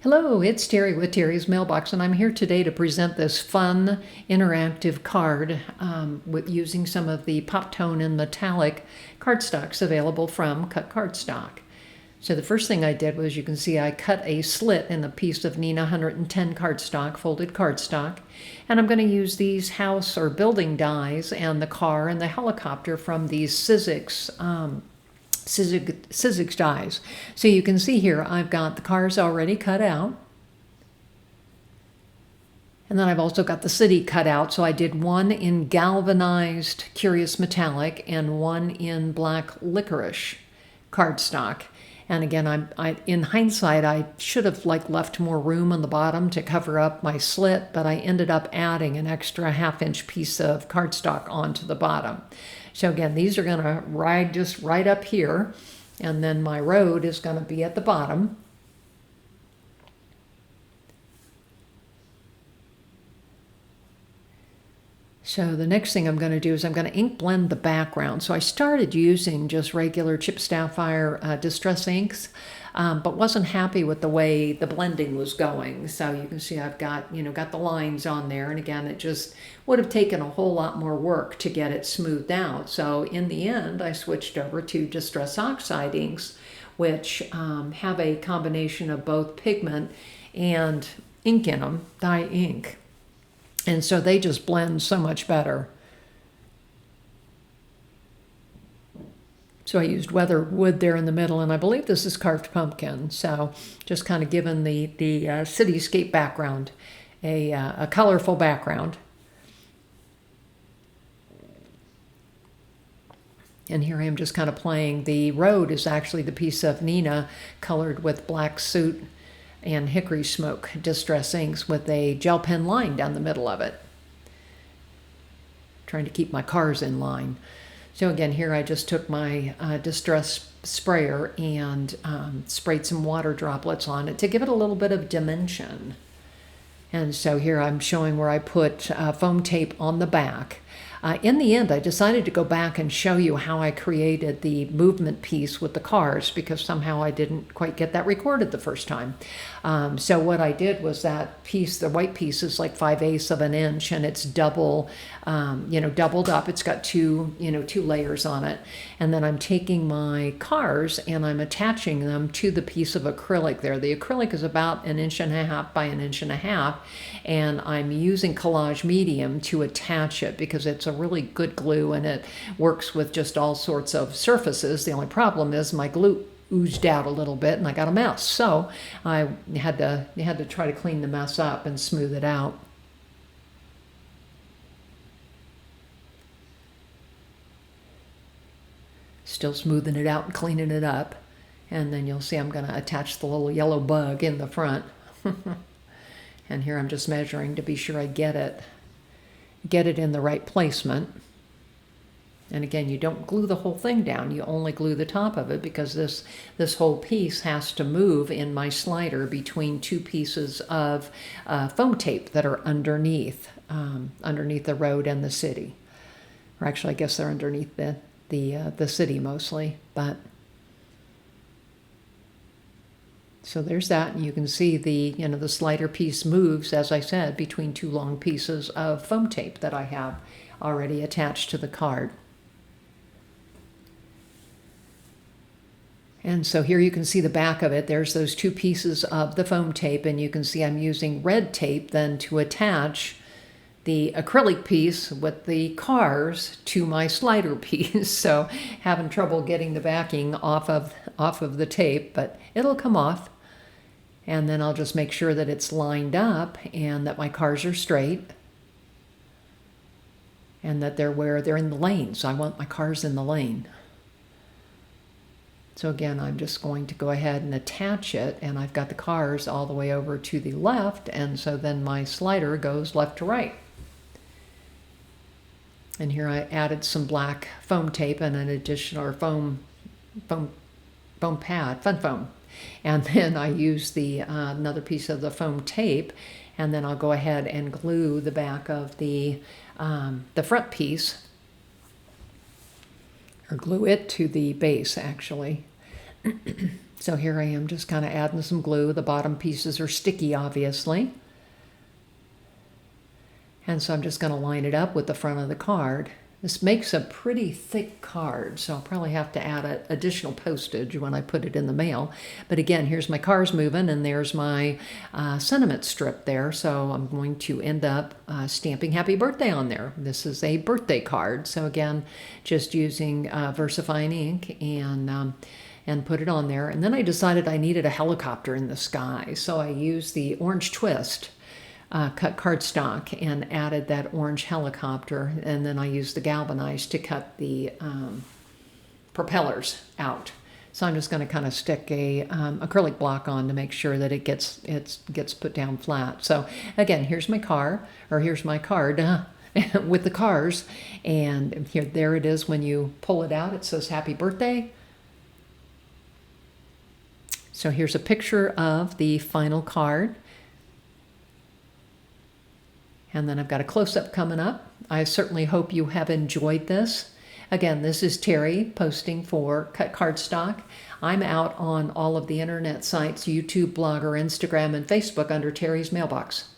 Hello, it's Terry with Terry's Mailbox, and I'm here today to present this fun interactive card with using some of the PopTone and metallic cardstocks available from CutCardStock. So the first thing I did was, you can see I cut a slit in a piece of Nina 110 cardstock, folded cardstock, and I'm going to use these house or building dies and the car and the helicopter from these Sizzix dies. So you can see here I've got the cars already cut out. And then I've also got the city cut out. So I did one in galvanized curious metallic and one in black licorice cardstock. And again, in hindsight, I should have left more room on the bottom to cover up my slit, but I ended up adding an extra half-inch piece of cardstock onto the bottom. So again, these are going to ride just right up here, and then my road is going to be at the bottom. So the next thing I'm going to do is I'm going to ink blend the background. So I started using just regular Chip Sapphire Distress inks, but wasn't happy with the way the blending was going. So you can see I've got the lines on there, and again, it just would have taken a whole lot more work to get it smoothed out. So in the end, I switched over to Distress Oxide inks, which have a combination of both pigment and ink in them, dye ink. And so they just blend so much better. So I used weathered wood there in the middle, and I believe this is carved pumpkin. So just kind of giving the cityscape background a colorful background. And here I am just kind of playing. The road is actually the piece of Nina colored with black soot and hickory smoke distress inks with a gel pen line down the middle of it. Trying to keep my cars in line. So again, here I just took my distress sprayer and sprayed some water droplets on it to give it a little bit of dimension. And so here I'm showing where I put foam tape on the back. In the end, I decided to go back and show you how I created the movement piece with the cars, because somehow I didn't quite get that recorded the first time. So what I did was, that piece, the white piece, is like 5/8 of an inch, and it's doubled up. It's got two layers on it. And then I'm taking my cars and I'm attaching them to the piece of acrylic there. The acrylic is about 1.5 inches by 1.5 inches, and I'm using Collage Medium to attach it because it's a really good glue and it works with just all sorts of surfaces. The only problem is my glue oozed out a little bit and I got a mess. So I had to try to clean the mess up and smooth it out. Still smoothing it out and cleaning it up. And then you'll see I'm going to attach the little yellow bug in the front. And here I'm just measuring to be sure I get it in the right placement. And again, you don't glue the whole thing down, you only glue the top of it, because this whole piece has to move in my slider between two pieces of foam tape that are underneath the road and the city. Or actually, I guess they're underneath the city mostly, but so there's that. And you can see the slider piece moves, as I said, between two long pieces of foam tape that I have already attached to the card. And so here you can see the back of it. There's those two pieces of the foam tape, and you can see I'm using red tape then to attach the acrylic piece with the cars to my slider piece. So having trouble getting the backing off of the tape, but it'll come off. And then I'll just make sure that it's lined up and that my cars are straight and that they're in the lane. So I want my cars in the lane. So again, I'm just going to go ahead and attach it, and I've got the cars all the way over to the left, and so then my slider goes left to right. And here I added some black foam tape and an additional foam pad, fun foam. And then I use the another piece of the foam tape, and then I'll go ahead and glue the back of the front piece, or glue it to the base actually. So here I am just kind of adding some glue. The bottom pieces are sticky, obviously. And so I'm just going to line it up with the front of the card. This makes a pretty thick card, so I'll probably have to add additional postage when I put it in the mail. But again, here's my cars moving, and there's my sentiment strip there. So I'm going to end up stamping happy birthday on there. This is a birthday card. So again, just using VersaFine ink and put it on there. And then I decided I needed a helicopter in the sky. So I used the orange twist CutCardStock and added that orange helicopter, and then I used the galvanized to cut the propellers out. So I'm just going to kind of stick a acrylic block on to make sure that it gets put down flat. So again, here's my car, or here's my card with the cars, and there it is. When you pull it out, it says happy birthday. So here's a picture of the final card. And then I've got a close-up coming up. I certainly hope you have enjoyed this. Again, this is Terry posting for CutCardStock. I'm out on all of the internet sites, YouTube, Blogger, Instagram, and Facebook under Terry's Mailbox.